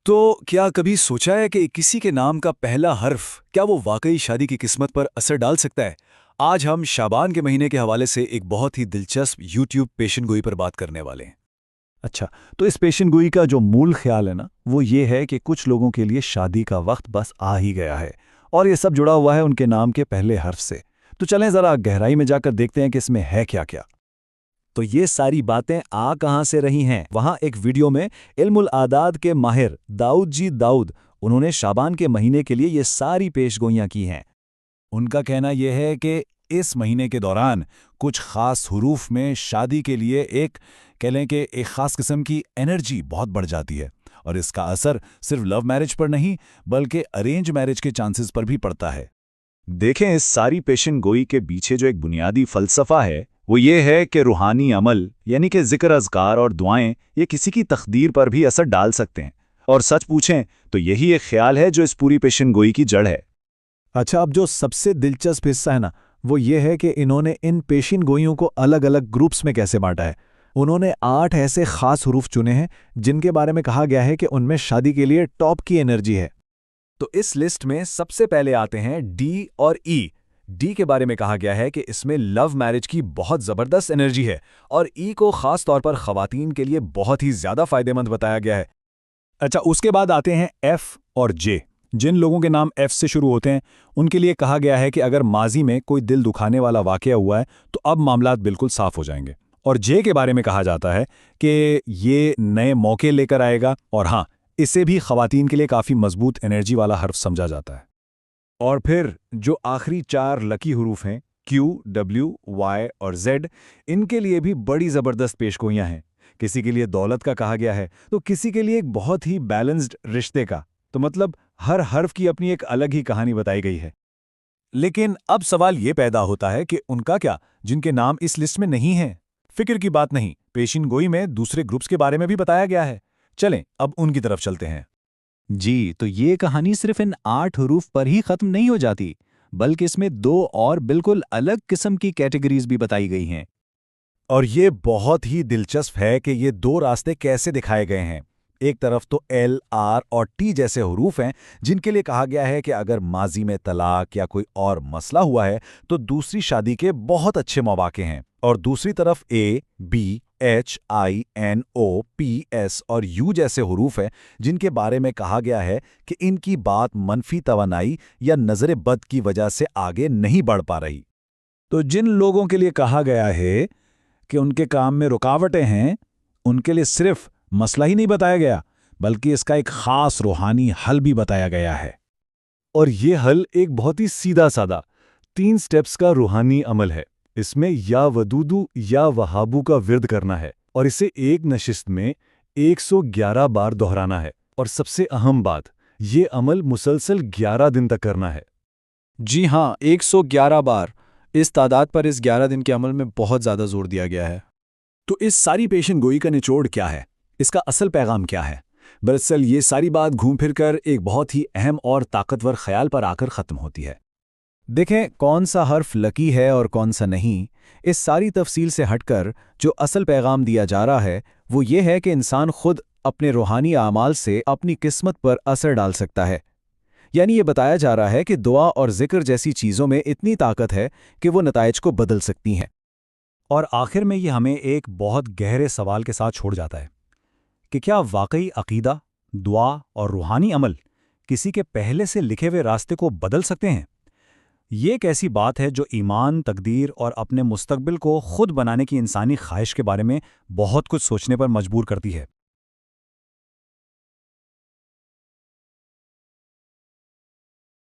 تو کیا کبھی سوچا ہے کہ کسی کے نام کا پہلا حرف کیا وہ واقعی شادی کی قسمت پر اثر ڈال سکتا ہے؟ آج ہم شعبان کے مہینے کے حوالے سے ایک بہت ہی دلچسپ یوٹیوب پیشن گوئی پر بات کرنے والے ہیں۔ اچھا، تو اس پیشن گوئی کا جو مول خیال ہے نا، وہ یہ ہے کہ کچھ لوگوں کے لیے شادی کا وقت بس آ ہی گیا ہے، اور یہ سب جڑا ہوا ہے ان کے نام کے پہلے حرف سے۔ تو چلیں ذرا گہرائی میں جا کر دیکھتے ہیں کہ اس میں ہے کیا کیا۔ تو یہ ساری باتیں آ کہاں سے رہی ہیں؟ وہاں ایک ویڈیو میں علم الاعداد کے ماہر داؤد جی داؤد، انہوں نے شعبان کے مہینے کے لیے یہ ساری پیش گوئیاں کی ہیں۔ ان کا کہنا یہ ہے کہ اس مہینے کے دوران کچھ خاص حروف میں شادی کے لیے کہہ لیں کہ ایک خاص قسم کی انرجی بہت بڑھ جاتی ہے، اور اس کا اثر صرف لو میرج پر نہیں بلکہ ارینج میرج کے چانسز پر بھی پڑتا ہے۔ دیکھیں، اس ساری پیشن گوئی کے پیچھے جو ایک بنیادی فلسفہ ہے وہ یہ ہے کہ روحانی عمل یعنی کہ ذکر اذکار اور دعائیں یہ کسی کی تقدیر پر بھی اثر ڈال سکتے ہیں، اور سچ پوچھیں تو یہی ایک خیال ہے جو اس پوری پیشن گوئی کی جڑ ہے۔ اچھا، اب جو سب سے دلچسپ حصہ ہے نا، وہ یہ ہے کہ انہوں نے ان پیشن گوئیوں کو الگ الگ گروپس میں کیسے بانٹا ہے۔ انہوں نے 8 ایسے خاص حروف چنے ہیں جن کے بارے میں کہا گیا ہے کہ ان میں شادی کے لیے ٹاپ کی انرجی ہے۔ تو اس لسٹ میں سب سے پہلے آتے ہیں ڈی اور ای۔ ڈی کے بارے میں کہا گیا ہے کہ اس میں لو میرج کی بہت زبردست انرجی ہے، اور ای کو خاص طور پر خواتین کے لیے بہت ہی زیادہ فائدہ مند بتایا گیا ہے۔ اچھا، اس کے بعد آتے ہیں ایف اور جے۔ جن لوگوں کے نام ایف سے شروع ہوتے ہیں ان کے لیے کہا گیا ہے کہ اگر ماضی میں کوئی دل دکھانے والا واقعہ ہوا ہے تو اب معاملات بالکل صاف ہو جائیں گے۔ اور جے کے بارے میں کہا جاتا ہے کہ یہ نئے موقع لے کر آئے گا، اور ہاں، اسے بھی خواتین کے لیے کافی مضبوط انرجی والا حرف سمجھا جاتا ہے۔ اور پھر جو آخری 4 لکی حروف ہیں کیو، ڈبلیو، وائی اور زیڈ، ان کے لیے بھی بڑی زبردست پیشگوئیاں ہیں۔ کسی کے لیے دولت کا کہا گیا ہے تو کسی کے لیے ایک بہت ہی بیلنسڈ رشتے کا۔ تو مطلب ہر حرف کی اپنی ایک الگ ہی کہانی بتائی گئی ہے۔ لیکن اب سوال یہ پیدا ہوتا ہے کہ ان کا کیا، جن کے نام اس لسٹ میں نہیں ہیں؟ فکر کی بات نہیں، پیشن گوئی میں دوسرے گروپس کے بارے میں بھی بتایا گیا ہے۔ چلیں اب ان کی طرف چلتے ہیں۔ جی، تو یہ کہانی صرف ان 8 حروف پر ہی ختم نہیں ہو جاتی، بلکہ اس میں 2 اور بالکل الگ قسم کی کیٹیگریز بھی بتائی گئی ہیں۔ اور یہ بہت ہی دلچسپ ہے کہ یہ 2 راستے کیسے دکھائے گئے ہیں۔ ایک طرف تو ایل، آر اور ٹی جیسے حروف ہیں جن کے لیے کہا گیا ہے کہ اگر ماضی میں طلاق یا کوئی اور مسئلہ ہوا ہے تو دوسری شادی کے بہت اچھے مواقع ہیں، اور دوسری طرف A, B, H, I, N, O, P, S اور یو جیسے حروف ہیں جن کے بارے میں کہا گیا ہے کہ ان کی بات منفی توانائی یا نظر بد کی وجہ سے آگے نہیں بڑھ پا رہی۔ تو جن لوگوں کے لیے کہا گیا ہے کہ ان کے کام میں رکاوٹیں ہیں، ان کے لیے صرف مسئلہ ہی نہیں بتایا گیا بلکہ اس کا ایک خاص روحانی حل بھی بتایا گیا ہے۔ اور یہ حل ایک بہت ہی سیدھا سادہ 3 سٹیپس کا روحانی عمل ہے۔ اس میں یا ودودو یا وہابو کا ورد کرنا ہے، اور اسے ایک نشست میں 111 بار دہرانا ہے، اور سب سے اہم بات، یہ عمل مسلسل 11 دن تک کرنا ہے۔ جی ہاں، 111 بار۔ اس تعداد پر اس 11 دن کے عمل میں بہت زیادہ زور دیا گیا ہے۔ تو اس ساری پیشن گوئی کا نچوڑ کیا ہے؟ اس کا اصل پیغام کیا ہے؟ دراصل یہ ساری بات گھوم پھر کر ایک بہت ہی اہم اور طاقتور خیال پر آ کر ختم ہوتی ہے۔ دیکھیں، کون سا حرف لکی ہے اور کون سا نہیں، اس ساری تفصیل سے ہٹ کر جو اصل پیغام دیا جا رہا ہے وہ یہ ہے کہ انسان خود اپنے روحانی اعمال سے اپنی قسمت پر اثر ڈال سکتا ہے۔ یعنی یہ بتایا جا رہا ہے کہ دعا اور ذکر جیسی چیزوں میں اتنی طاقت ہے کہ وہ نتائج کو بدل سکتی ہیں۔ اور آخر میں یہ ہمیں ایک بہت گہرے سوال کے ساتھ چھوڑ جاتا ہے کہ کیا واقعی عقیدہ، دعا اور روحانی عمل کسی کے پہلے سے لکھے ہوئے راستے کو بدل سکتے ہیں؟ یہ ایک ایسی بات ہے جو ایمان، تقدیر اور اپنے مستقبل کو خود بنانے کی انسانی خواہش کے بارے میں بہت کچھ سوچنے پر مجبور کرتی ہے۔